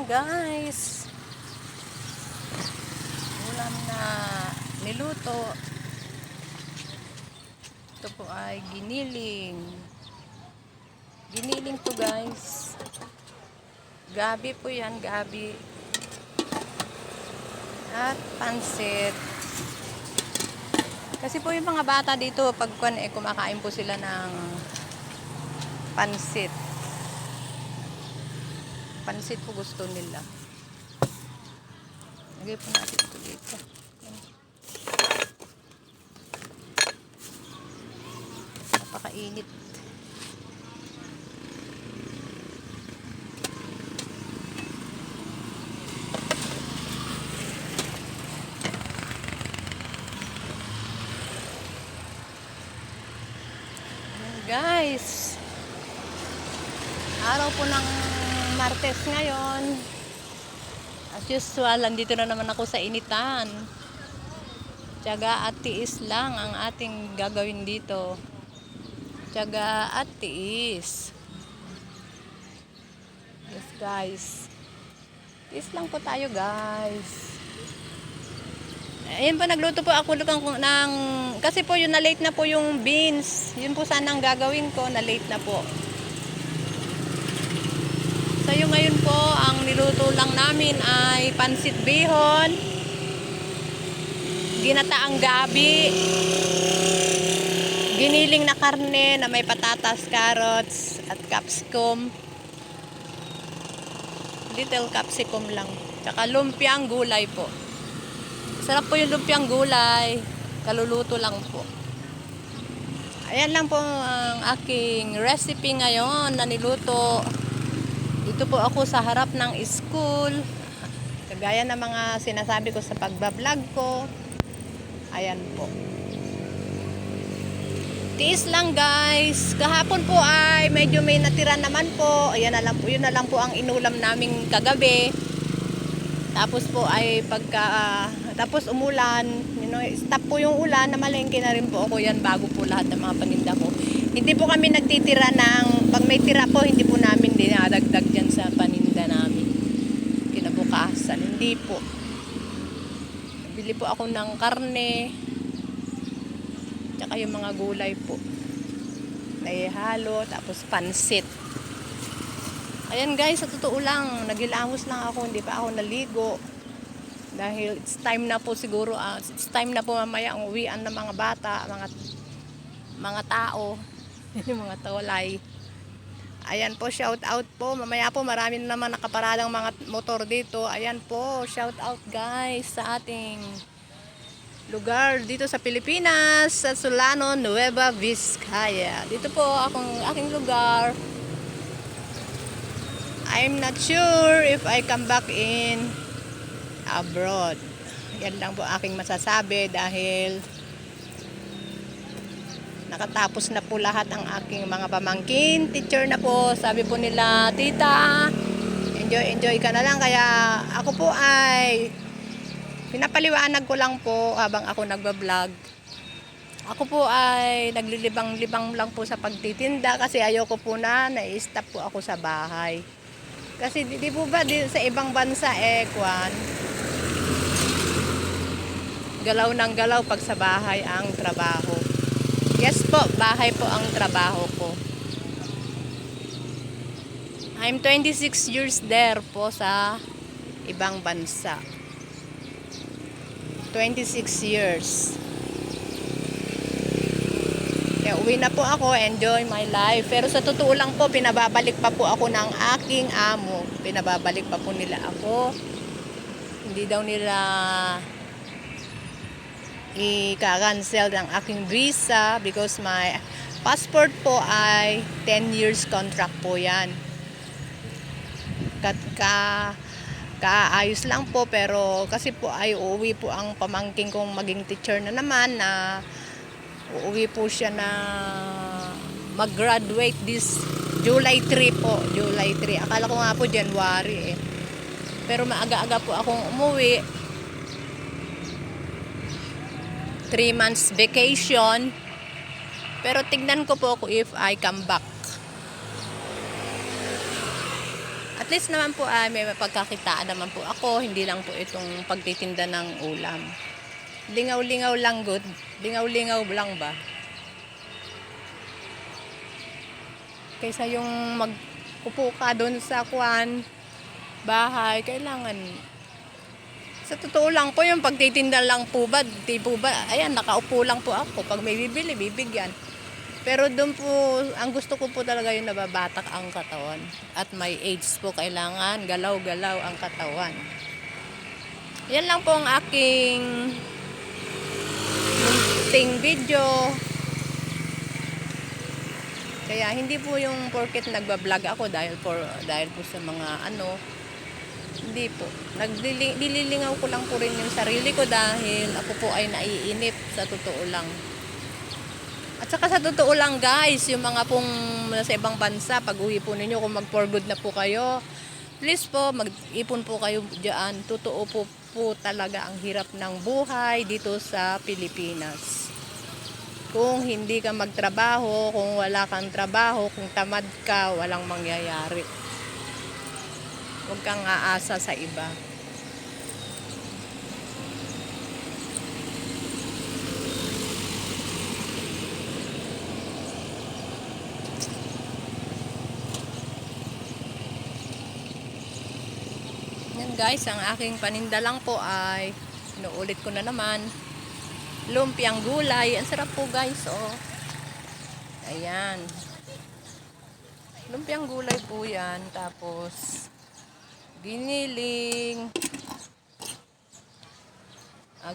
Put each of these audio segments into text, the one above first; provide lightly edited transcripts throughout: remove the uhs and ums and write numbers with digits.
guys, ulam na niluto. Ito po ay giniling. Giniling to guys. Gabi po yan, gabi. At pansit. Kasi po yung mga bata dito, pag kumakain po sila ng pansit. Pansit po gusto nila. Lagay po natin ito dito. Napakainit. Guys, araw po ng Martes ngayon. As usual, andito na naman ako sa initan. Tiyaga at tiis lang ang ating gagawin dito. Tiyaga at tiis. Yes guys. Tiis lang po tayo guys. Ayun po, nagluto po ako ng kasi po yun, na late na po yung beans. Yun po sana ang gagawin ko, na late na po. So yung ngayon po, ang niluto lang namin ay pansit bihon, ginataang gabi, giniling na karne na may patatas, carrots at capsicum. Little capsicum lang. Tsaka lumpiang gulay po. Sarap po yung lumpiang gulay. Kaluluto lang po. Ayan lang po ang aking recipe ngayon na niluto. Dito po ako sa harap ng school. Kagaya ng mga sinasabi ko sa pagbablog ko. Ayan po. Tiis lang guys. Kahapon po ay medyo may natira naman po. Ayan na lang po. Yun na lang po ang inulam naming kagabi. Tapos po ay tapos umulan, stop po yung ulan, namalengke na rin po ako yan bago po lahat ng mga paninda ko. Hindi po kami nagtitira pag may tira po, hindi po namin dinadagdag dyan sa paninda namin. Kinabukasan, hindi po. Bili po ako ng karne, tsaka yung mga gulay po. Naihalo, tapos pansit. Ayan guys, sa totoo lang, naghilamos lang ako, hindi pa ako naligo. Dahil it's time na po siguro, it's time na po mamaya ang uwian ng mga bata, mga tao, yung mga tawalay. Ayan po, shout out po. Mamaya po marami na naman nakaparadang mga motor dito. Ayan po, shout out guys sa ating lugar dito sa Pilipinas, sa Solano, Nueva Vizcaya. Dito po aking lugar. I'm not sure if I come back in abroad. Yan lang po aking masasabi dahil nakatapos na po lahat ang aking mga pamangkin. Teacher na po. Sabi po nila, tita, enjoy ka na lang. Kaya ako po ay pinapaliwanag ko lang po habang ako nagbablog. Ako po ay naglilibang-libang lang po sa pagtitinda kasi ayoko po na-stop po ako sa bahay. Kasi di po ba sa ibang bansa galaw ng galaw pag sa bahay ang trabaho. Yes po, bahay po ang trabaho ko. I'm 26 years there po sa ibang bansa. 26 years. Kaya uwi na po ako, enjoy my life. Pero sa totoo lang po, pinababalik pa po ako ng aking amo. Pinababalik pa po nila ako. Hindi daw nila i-cancel ng aking visa because my passport po ay 10 years contract po yan. Kaayos lang po, pero kasi po ay uuwi po ang pamangking kong maging teacher na naman, na uuwi po siya na mag-graduate this July 3 po. July 3. Akala ko nga po January eh. Pero maaga-aga po akong umuwi. 3 months vacation. Pero tignan ko po if I come back. At At least naman po ay may pagkakitaan naman po ako, hindi lang po itong pagtitinda ng ulam. Lingaw-lingaw lang good. Lingaw-lingaw lang ba? Kaysa yung magpupo ka doon sa bahay, kailangan. Sa totoo lang po, yung pagtitinda lang po ba, di po ba, ayan, nakaupo lang po ako. Pag may bibili, bibigyan. Pero doon po, ang gusto ko po talaga yung nababatak ang katawan. At may AIDS po, kailangan galaw-galaw ang katawan. Yan lang po ang aking munting video. Kaya hindi po yung porket nagbablog ako dahil po sa mga hindi po. Nililingaw ko lang po rin yung sarili ko dahil ako po ay naiinip sa totoo lang. At saka sa totoo lang guys, yung mga pong nasa ibang bansa, pag uwi po ninyo, kung mag-for good na po kayo, please po, mag-ipon po kayo dyan. Totoo po talaga ang hirap ng buhay dito sa Pilipinas. Kung hindi ka magtrabaho, kung wala kang trabaho, kung tamad ka, walang mangyayari. Huwag kang aasa sa iba. Yan guys, ang aking paninda lang po ay inuulit ko na naman. Lumpiang gulay. Ang sarap po guys, oh. Ayan. Lumpiang gulay po yan. Tapos giniling.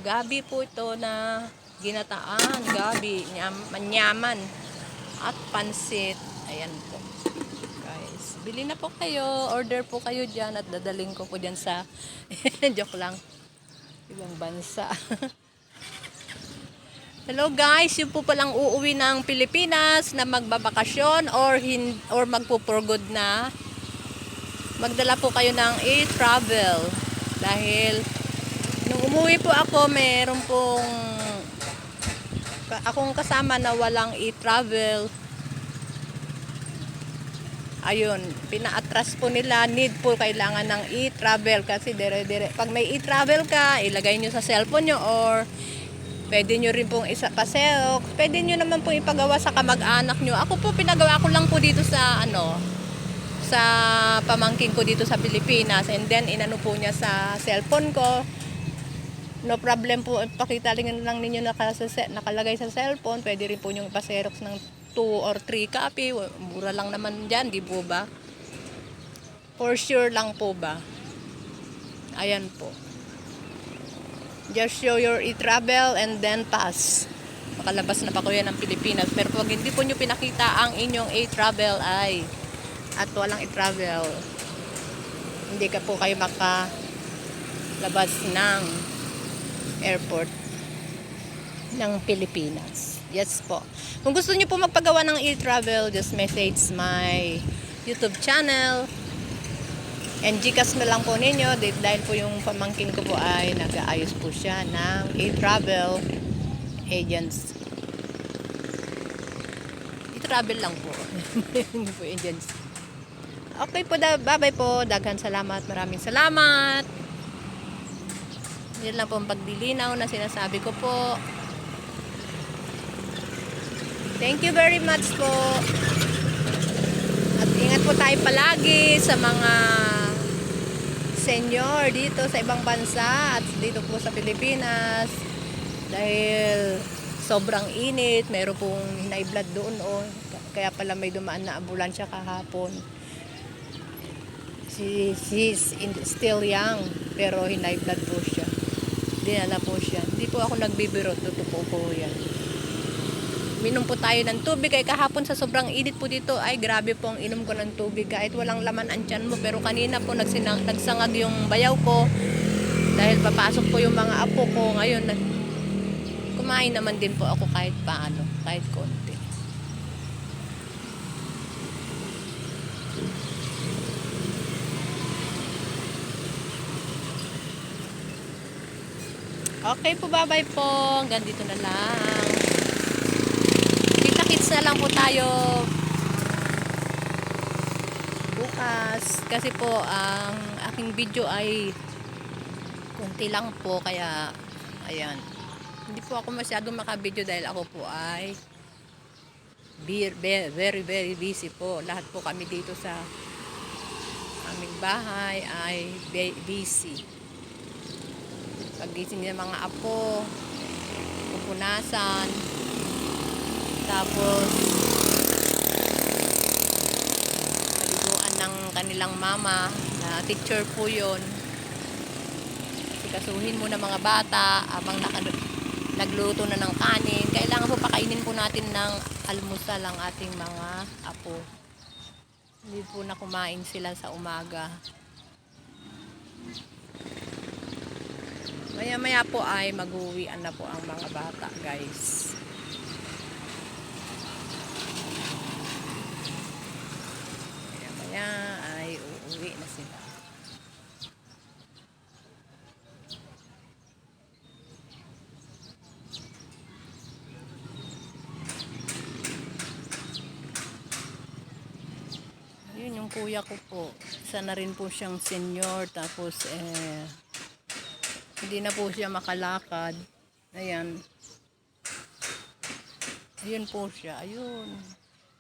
Gabi po ito na ginataan. Gabi. Manyaman. At pansit. Ayan po. Guys. Bili na po kayo. Order po kayo dyan. At dadaling ko po dyan sa joke lang. Ibang bansa. Hello guys, yung po palang uuwi ng Pilipinas na magbabakasyon or magpo-for-good na, magdala po kayo ng e-travel. Dahil nung umuwi po ako, meron pong akong kasama na walang e-travel. Ayun, pina-atras po nila, need po kailangan ng e-travel kasi dire-dire. Pag may e-travel ka, ilagay nyo sa cellphone nyo or pwede nyo rin pong isa-paseo. Pwede nyo naman pong ipagawa sa kamag-anak nyo. Ako po, pinagawa ko lang po dito sa sa pamangkin ko dito sa Pilipinas. And then, inano po niya sa cellphone ko. No problem po. Pakita lang ninyo nakalagay sa cellphone. Pwede rin po nyo ipaserox ng 2 or 3 copy. Mura lang naman dyan, di po ba? For sure lang po ba? Ayan po. Just show your e-travel and then pass. Makalabas na pa kuya ng Pilipinas. Pero pag hindi po nyo pinakita ang inyong e-travel at walang e-travel, hindi ka po kayo makalabas ng airport ng Pilipinas. Yes po. Kung gusto nyo po magpagawa ng e-travel, just message my YouTube channel. And Gcash na lang po ninyo dahil po yung pamangkin ko po ay nag-aayos po siya ng e-travel agency. E-travel lang po. Hindi po agency. Okay po, bye-bye po. Daghan salamat. Maraming salamat. Yan lang po ang pagdilinaw na sinasabi ko po. Thank you very much po. At ingat po tayo palagi sa mga senior dito sa ibang bansa at dito po sa Pilipinas dahil sobrang init, mayroon pong high blood doon kaya pala may dumaan na ambulansya kahapon. She's still young pero high blood po siya, dinala po siya. Hindi po ako nagbibiro, totoo po yan. Minom po tayo ng tubig. Ay kahapon sa sobrang init po dito, ay grabe po ang inom ko ng tubig. Kahit walang laman ang tiyan mo. Pero kanina po nagsangag yung bayaw ko. Dahil papasok po yung mga apo ko. Ngayon, kumain naman din po ako kahit paano. Kahit konti. Okay po, bye-bye po. Hanggang dito na lang. Kita-kits na lang po tayo. bukas. Kasi po, ang aking video ay konti lang po. Kaya, ayan. Hindi po ako masyadong makabideo dahil ako po ay very, very busy po. Lahat po kami dito sa aming bahay ay busy. Pagising ng mga apo, pupunasan, tapos paliguan ng kanilang mama na teacher po yon. Sikasuhin mo ng mga bata habang nagluto na ng kanin. Kailangan po pakainin po natin ng almusal ang ating mga apo. Hindi po na kumain sila sa umaga. Maya-maya po ay mag-uwian na po ang mga bata, guys. Maya-maya ay uuwi na sila. Yun yung kuya ko po. Isa na rin po siyang senior. Tapos hindi na po siya makalakad. Ayan. Ayun po siya. Ayun.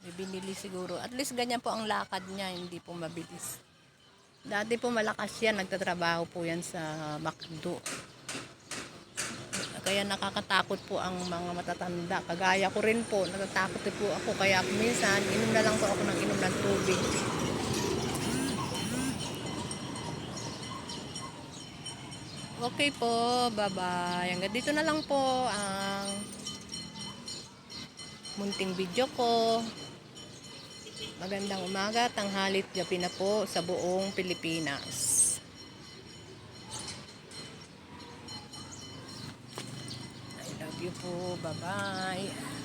May binili siguro. At least ganyan po ang lakad niya. Hindi po mabilis. Dati po malakas yan. Nagtatrabaho po yan sa McDo. Kaya nakakatakot po ang mga matatanda. Kagaya ko rin po. Natatakot po ako. Kaya minsan, inom na lang po ako ng inom ng tubig. Okay po. Bye-bye. Hanggang dito na lang po ang munting video ko. Magandang umaga, tanghalit, gabi na po sa buong Pilipinas. I love you po. Bye-bye.